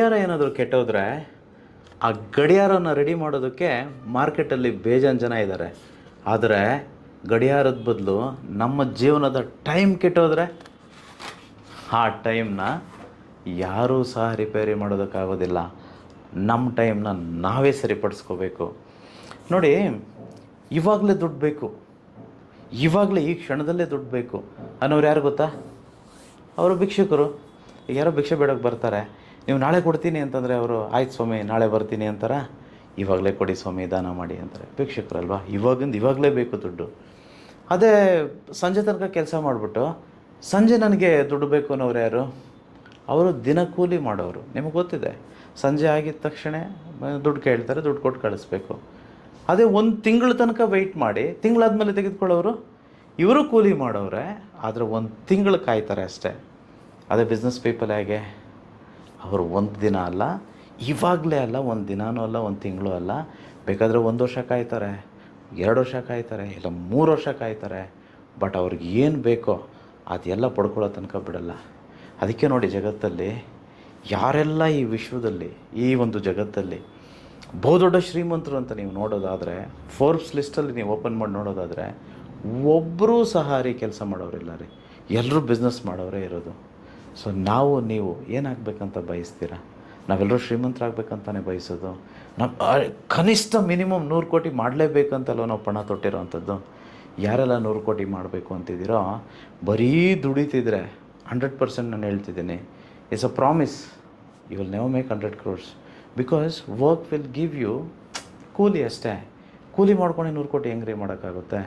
ಗಡಿಯಾರ ಏನಾದರೂ ಕೆಟ್ಟೋದ್ರೆ ಆ ಗಡಿಯಾರನ ರೆಡಿ ಮಾಡೋದಕ್ಕೆ ಮಾರ್ಕೆಟಲ್ಲಿ ಬೇಜಾನ್ ಜನ ಇದ್ದಾರೆ. ಆದರೆ ಗಡಿಯಾರದ ಬದಲು ನಮ್ಮ ಜೀವನದ ಟೈಮ್ ಕೆಟ್ಟೋದ್ರೆ ಆ ಟೈಮ್ನ ಯಾರೂ ಸಹ ರಿಪೇರಿ ಮಾಡೋದಕ್ಕಾಗೋದಿಲ್ಲ. ನಮ್ಮ ಟೈಮ್ನ ನಾವೇ ಸರಿಪಡಿಸ್ಕೋಬೇಕು. ನೋಡಿ, ಇವಾಗಲೇ ದುಡ್ಡು ಬೇಕು, ಇವಾಗಲೇ ಈ ಕ್ಷಣದಲ್ಲೇ ದುಡ್ಡು ಬೇಕು ಅನ್ನೋರು ಯಾರು ಗೊತ್ತಾ? ಅವರು ಭಿಕ್ಷುಕರು. ಈಗ ಯಾರೋ ಭಿಕ್ಷೆ ಬೇಡಕ್ಕೆ ಬರ್ತಾರೆ, ನೀವು ನಾಳೆ ಕೊಡ್ತೀನಿ ಅಂತಂದರೆ ಅವರು ಆಯ್ತು ಸ್ವಾಮಿ ನಾಳೆ ಬರ್ತೀನಿ ಅಂತಾರೆ. ಇವಾಗಲೇ ಕೊಡಿ ಸ್ವಾಮಿ ದಾನ ಮಾಡಿ ಅಂತಾರೆ. ಭಿಕ್ಷುಕರಲ್ವಾ? ಇವಾಗಲೇ ಬೇಕು ದುಡ್ಡು. ಅದೇ ಸಂಜೆ ತನಕ ಕೆಲಸ ಮಾಡಿಬಿಟ್ಟು ಸಂಜೆ ನನಗೆ ದುಡ್ಡು ಬೇಕು ಅನ್ನೋರು ಯಾರು? ಅವರು ದಿನಕೂಲಿ ಮಾಡೋರು. ನಿಮಗೆ ಗೊತ್ತಿದೆ, ಸಂಜೆ ಆಗಿದ ತಕ್ಷಣ ದುಡ್ಡು ಕೇಳ್ತಾರೆ, ದುಡ್ಡು ಕೊಟ್ಟು ಕಳಿಸ್ಬೇಕು. ಅದೇ ಒಂದು ತಿಂಗಳ ತನಕ ವೆಯ್ಟ್ ಮಾಡಿ ತಿಂಗಳಾದ್ಮೇಲೆ ತೆಗೆದುಕೊಳ್ಳೋರು ಇವರು ಕೂಲಿ ಮಾಡೋರೆ, ಆದರೆ ಒಂದು ತಿಂಗಳು ಕಾಯ್ತಾರೆ ಅಷ್ಟೇ. ಅದೇ ಬಿಸ್ನೆಸ್ ಪೀಪಲ್ ಹೇಗೆ? ಅವರು ಒಂದು ದಿನ ಅಲ್ಲ, ಇವಾಗಲೇ ಅಲ್ಲ, ಒಂದು ದಿನವೂ ಅಲ್ಲ, ಒಂದು ತಿಂಗಳು ಅಲ್ಲ, ಬೇಕಾದರೆ 1 ವರ್ಷ ಕಾಯ್ತಾರೆ, 2 ವರ್ಷ ಕಾಯ್ತಾರೆ, ಇಲ್ಲ 3 ವರ್ಷ ಕಾಯ್ತಾರೆ. ಬಟ್ ಅವ್ರಿಗೆ ಏನು ಬೇಕೋ ಅದೆಲ್ಲ ಪಡ್ಕೊಳ್ಳೋ ತನಕ ಬಿಡಲ್ಲ. ಅದಕ್ಕೆ ನೋಡಿ, ಜಗತ್ತಲ್ಲಿ ಯಾರೆಲ್ಲ ಈ ವಿಶ್ವದಲ್ಲಿ, ಈ ಒಂದು ಜಗತ್ತಲ್ಲಿ ಬಹುದೊಡ್ಡ ಶ್ರೀಮಂತರು ಅಂತ ನೀವು ನೋಡೋದಾದರೆ, ಫೋರ್ಬ್ಸ್ ಲಿಸ್ಟಲ್ಲಿ ನೀವು ಓಪನ್ ಮಾಡಿ ನೋಡೋದಾದರೆ ಒಬ್ಬರೂ ಸಹ ಕೆಲಸ ಮಾಡೋರಿಲ್ಲ ರೀ, ಎಲ್ಲರೂ ಬಿಸ್ನೆಸ್ ಮಾಡೋರೇ ಇರೋದು. ಸೊ ನೀವು ಏನಾಗಬೇಕಂತ ಬಯಸ್ತೀರಾ? ನಾವೆಲ್ಲರೂ ಶ್ರೀಮಂತರಾಗಬೇಕಂತಾನೆ ಬಯಸೋದು. ಕನಿಷ್ಠ ಮಿನಿಮಮ್ 100 ಕೋಟಿ ಮಾಡಲೇಬೇಕಂತಲ್ವ ನಾವು ಪಣ ತೊಟ್ಟಿರೋ ಅಂಥದ್ದು. ಯಾರೆಲ್ಲ 100 ಕೋಟಿ ಮಾಡಬೇಕು ಅಂತಿದ್ದೀರೋ, ಬರೀ ದುಡಿತಿದ್ರೆ 100% ನಾನು ಹೇಳ್ತಿದ್ದೀನಿ, it's a promise, you will never make 100 crores because work will give you ಕೂಲಿ ಅಷ್ಟೇ. ಕೂಲಿ ಮಾಡ್ಕೊಂಡು 100 ಕೋಟಿ ಹೆಂಗ್ರಿ ಮಾಡೋಕ್ಕಾಗುತ್ತೆ?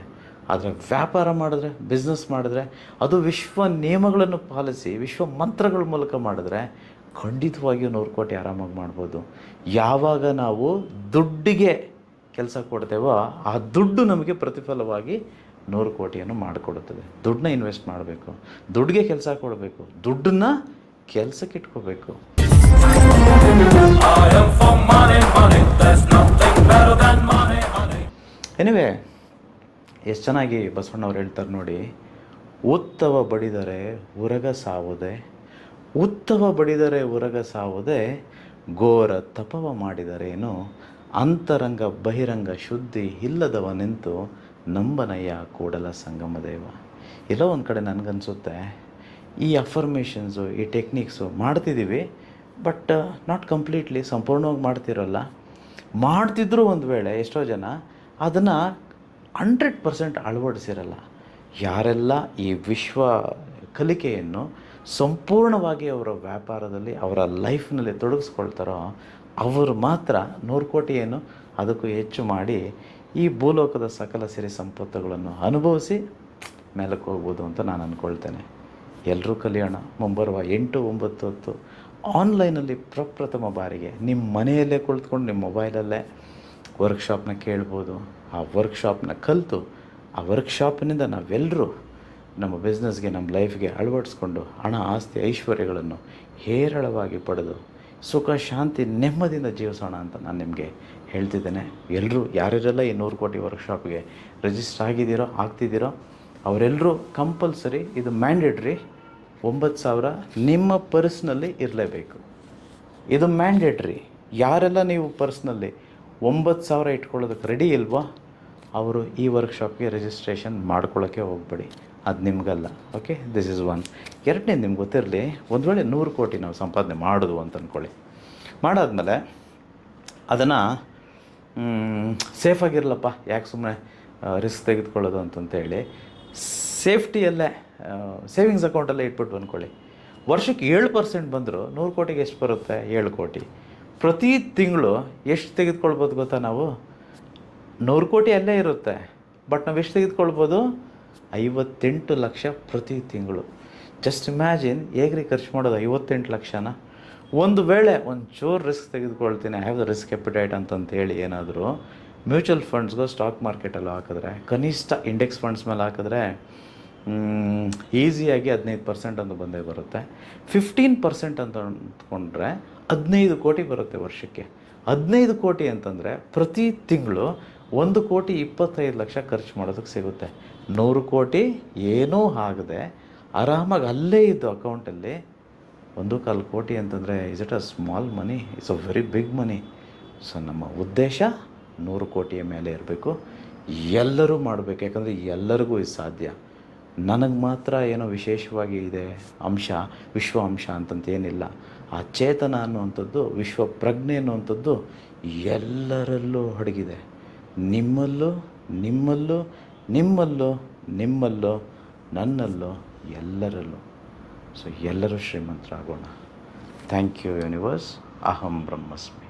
ಆದರೆ ವ್ಯಾಪಾರ ಮಾಡಿದ್ರೆ, ಬಿಸ್ನೆಸ್ ಮಾಡಿದ್ರೆ, ಅದು ವಿಶ್ವ ನಿಯಮಗಳನ್ನು ಪಾಲಿಸಿ ವಿಶ್ವ ಮಂತ್ರಗಳ ಮೂಲಕ ಮಾಡಿದ್ರೆ ಖಂಡಿತವಾಗಿಯೂ 100 ಕೋಟಿ ಆರಾಮಾಗಿ ಮಾಡ್ಬೋದು. ಯಾವಾಗ ನಾವು ದುಡ್ಡಿಗೆ ಕೆಲಸ ಕೊಡ್ತೇವೋ ಆ ದುಡ್ಡು ನಮಗೆ ಪ್ರತಿಫಲವಾಗಿ 100 ಕೋಟಿಯನ್ನು ಮಾಡಿಕೊಡುತ್ತದೆ. ದುಡ್ಡನ್ನ ಇನ್ವೆಸ್ಟ್ ಮಾಡಬೇಕು, ದುಡ್ಡಿಗೆ ಕೆಲಸ ಕೊಡಬೇಕು, ದುಡ್ಡನ್ನ ಕೆಲಸಕ್ಕೆ ಇಟ್ಕೋಬೇಕು. ಎನಿವೆ, ಎಷ್ಟು ಚೆನ್ನಾಗಿ ಬಸವಣ್ಣವ್ರು ಹೇಳ್ತಾರೆ ನೋಡಿ, ಉತ್ತವ ಬಡಿದರೆ ಉರಗ ಸಾವುದೇ, ಉತ್ತವ ಬಡಿದರೆ ಉರಗ ಸಾವುದೇ, ಘೋರ ತಪವ ಮಾಡಿದರೇನು, ಅಂತರಂಗ ಬಹಿರಂಗ ಶುದ್ಧಿ ಇಲ್ಲದವ ನಿಂತು ನಂಬನಯ್ಯ ಕೂಡಲ ಸಂಗಮ ದೇವ. ಎಲ್ಲೋ ಒಂದು ಕಡೆ ನನಗನ್ಸುತ್ತೆ, ಈ ಅಫರ್ಮೇಷನ್ಸು, ಈ ಟೆಕ್ನಿಕ್ಸು ಮಾಡ್ತಿದ್ದೀವಿ, ಬಟ್ ನಾಟ್ ಕಂಪ್ಲೀಟ್ಲಿ, ಸಂಪೂರ್ಣವಾಗಿ ಮಾಡ್ತಿರೋಲ್ಲ. ಮಾಡ್ತಿದ್ರೂ ಒಂದು ವೇಳೆ ಎಷ್ಟೋ ಜನ ಅದನ್ನು 100% ಅಳವಡಿಸಿರಲ್ಲ. ಯಾರೆಲ್ಲ ಈ ವಿಶ್ವ ಕಲಿಕೆಯನ್ನು ಸಂಪೂರ್ಣವಾಗಿ ಅವರ ವ್ಯಾಪಾರದಲ್ಲಿ, ಅವರ ಲೈಫ್ನಲ್ಲಿ ತೊಡಗಿಸ್ಕೊಳ್ತಾರೋ ಅವರು ಮಾತ್ರ 100 ಕೋಟಿಯನ್ನು ಅದಕ್ಕೂ ಹೆಚ್ಚು ಮಾಡಿ ಈ ಭೂಲೋಕದ ಸಕಲ ಸಿರಿ ಸಂಪತ್ತುಗಳನ್ನು ಅನುಭವಿಸಿ ಮೇಲಕ್ಕೆ ಹೋಗ್ಬೋದು ಅಂತ ನಾನು ಅಂದ್ಕೊಳ್ತೇನೆ. ಎಲ್ಲರೂ ಕಲಿಯೋಣ. ಮುಂಬರುವ 8, 9, 10 ಆನ್ಲೈನಲ್ಲಿ ಪ್ರಪ್ರಥಮ ಬಾರಿಗೆ ನಿಮ್ಮ ಮನೆಯಲ್ಲೇ ಕುಳಿತುಕೊಂಡು ನಿಮ್ಮ ಮೊಬೈಲಲ್ಲೇ ವರ್ಕ್ಶಾಪ್ನ ಕೇಳ್ಬೋದು. ಆ ವರ್ಕ್ಶಾಪ್ನ ಕಲಿತು ಆ ವರ್ಕ್ಶಾಪ್ನಿಂದ ನಾವೆಲ್ಲರೂ ನಮ್ಮ ಬಿಸ್ನೆಸ್ಗೆ, ನಮ್ಮ ಲೈಫ್ಗೆ ಅಳವಡಿಸ್ಕೊಂಡು ಹಣ, ಆಸ್ತಿ, ಐಶ್ವರ್ಯಗಳನ್ನು ಹೇರಳವಾಗಿ ಪಡೆದು ಸುಖ, ಶಾಂತಿ, ನೆಮ್ಮದಿಯಿಂದ ಜೀವಿಸೋಣ ಅಂತ ನಾನು ನಿಮಗೆ ಹೇಳ್ತಿದ್ದೇನೆ. ಎಲ್ಲರೂ ಯಾರ್ಯಾರೆಲ್ಲ ಈ 100 ಕೋಟಿ ವರ್ಕ್ಶಾಪ್ಗೆ ರಿಜಿಸ್ಟರ್ ಆಗಿದ್ದೀರೋ, ಆಗ್ತಿದ್ದೀರೋ ಅವರೆಲ್ಲರೂ ಕಂಪಲ್ಸರಿ, ಇದು ಮ್ಯಾಂಡೇಟ್ರಿ, 9,000 ನಿಮ್ಮ ಪರ್ಸ್ನಲ್ಲಿ ಇರಲೇಬೇಕು. ಇದು ಮ್ಯಾಂಡೇಟ್ರಿ. ಯಾರೆಲ್ಲ ನೀವು ಪರ್ಸ್ನಲ್ಲಿ 9,000 ಇಟ್ಕೊಳ್ಳೋದಕ್ಕೆ ರೆಡಿ ಇಲ್ವೋ ಅವರು ಈ ವರ್ಕ್ಶಾಪ್ಗೆ ರಿಜಿಸ್ಟ್ರೇಷನ್ ಮಾಡ್ಕೊಳ್ಳೋಕ್ಕೆ ಹೋಗಬೇಡಿ, ಅದು ನಿಮಗಲ್ಲ. Okay, this is one. ಎರಡನೇ, ನಿಮ್ಗೆ ಗೊತ್ತಿರಲಿ, ಒಂದು ವೇಳೆ 100 ಕೋಟಿ ನಾವು ಸಂಪಾದನೆ ಮಾಡೋದು ಅಂತ ಅಂದ್ಕೊಳ್ಳಿ. ಮಾಡಾದ್ಮೇಲೆ ಅದನ್ನು ಸೇಫಾಗಿರಲಪ್ಪ, ಯಾಕೆ ಸುಮ್ಮನೆ ರಿಸ್ಕ್ ತೆಗೆದುಕೊಳ್ಳೋದು ಅಂತಂತೇಳಿ ಸೇಫ್ಟಿಯಲ್ಲೇ ಸೇವಿಂಗ್ಸ್ ಅಕೌಂಟಲ್ಲೇ ಇಟ್ಬಿಟ್ಟು ಅಂದ್ಕೊಳ್ಳಿ. ವರ್ಷಕ್ಕೆ 7% ಬಂದರೂ 100 ಕೋಟಿಗೆ ಎಷ್ಟು ಬರುತ್ತೆ? 7 ಕೋಟಿ. ಪ್ರತಿ ತಿಂಗಳು ಎಷ್ಟು ತೆಗೆದುಕೊಳ್ಬೋದು ಗೊತ್ತಾ? ನಾವು 100 ಕೋಟಿ ಅಲ್ಲೇ ಇರುತ್ತೆ, ಬಟ್ ನಾವು ಎಷ್ಟು ತೆಗೆದುಕೊಳ್ಬೋದು? 58 ಲಕ್ಷ ಪ್ರತಿ ತಿಂಗಳು. ಜಸ್ಟ್ ಇಮ್ಯಾಜಿನ್, ಹೇಗ್ರಿ ಖರ್ಚು ಮಾಡೋದು 58 ಲಕ್ಷನ? ಒಂದು ವೇಳೆ ಒಂಚೂರು risk ತೆಗೆದುಕೊಳ್ತೀನಿ, I have the risk ಎಪಿಟೈಟ್ ಅಂತಂತೇಳಿ ಏನಾದರೂ ಮ್ಯೂಚುವಲ್ ಫಂಡ್ಸ್ಗೋ ಸ್ಟಾಕ್ ಮಾರ್ಕೆಟಲ್ಲೋ ಹಾಕಿದ್ರೆ, ಕನಿಷ್ಠ ಇಂಡೆಕ್ಸ್ ಫಂಡ್ಸ್ ಮೇಲೆ ಹಾಕಿದ್ರೆ ಈಸಿಯಾಗಿ 15% ಅಂತ ಬಂದೇ ಬರುತ್ತೆ. 15% ಅಂತ ಅಂದ್ಕೊಂಡ್ರೆ 15 ಕೋಟಿ ಬರುತ್ತೆ ವರ್ಷಕ್ಕೆ. 15 ಕೋಟಿ ಅಂತಂದರೆ ಪ್ರತಿ ತಿಂಗಳು 1,25,00,000 ಖರ್ಚು ಮಾಡೋದಕ್ಕೆ ಸಿಗುತ್ತೆ. 100 ಕೋಟಿ ಏನೂ ಆಗದೆ ಆರಾಮಾಗಿ ಅಲ್ಲೇ ಇದ್ದು ಅಕೌಂಟಲ್ಲಿ 1.25 ಕೋಟಿ ಅಂತಂದರೆ is it a small money? It's a very big money. So ನಮ್ಮ ಉದ್ದೇಶ 100 ಕೋಟಿಯ ಮೇಲೆ ಇರಬೇಕು. ಎಲ್ಲರೂ ಮಾಡಬೇಕು, ಯಾಕಂದರೆ ಎಲ್ಲರಿಗೂ ಇದು ಸಾಧ್ಯ. ನನಗೆ ಮಾತ್ರ ಏನೋ ವಿಶೇಷವಾಗಿ ಇದೆ ಅಂಶ, ವಿಶ್ವ ಅಂಶ ಅಂತಂತೇನಿಲ್ಲ. ಆ ಚೇತನ ಅನ್ನುವಂಥದ್ದು, ವಿಶ್ವ ಪ್ರಜ್ಞೆ ಅನ್ನುವಂಥದ್ದು ಎಲ್ಲರಲ್ಲೂ ಅಡಗಿದೆ. ನಿಮ್ಮಲ್ಲೂ, ನಿಮ್ಮಲ್ಲೂ, ನಿಮ್ಮಲ್ಲೂ, ನಿಮ್ಮಲ್ಲೂ, ನನ್ನಲ್ಲೂ, ಎಲ್ಲರಲ್ಲೂ. ಸೊ ಎಲ್ಲರೂ ಶ್ರೀಮಂತರಾಗೋಣ. Thank you universe. ಅಹಂ ಬ್ರಹ್ಮಸ್ಮಿ.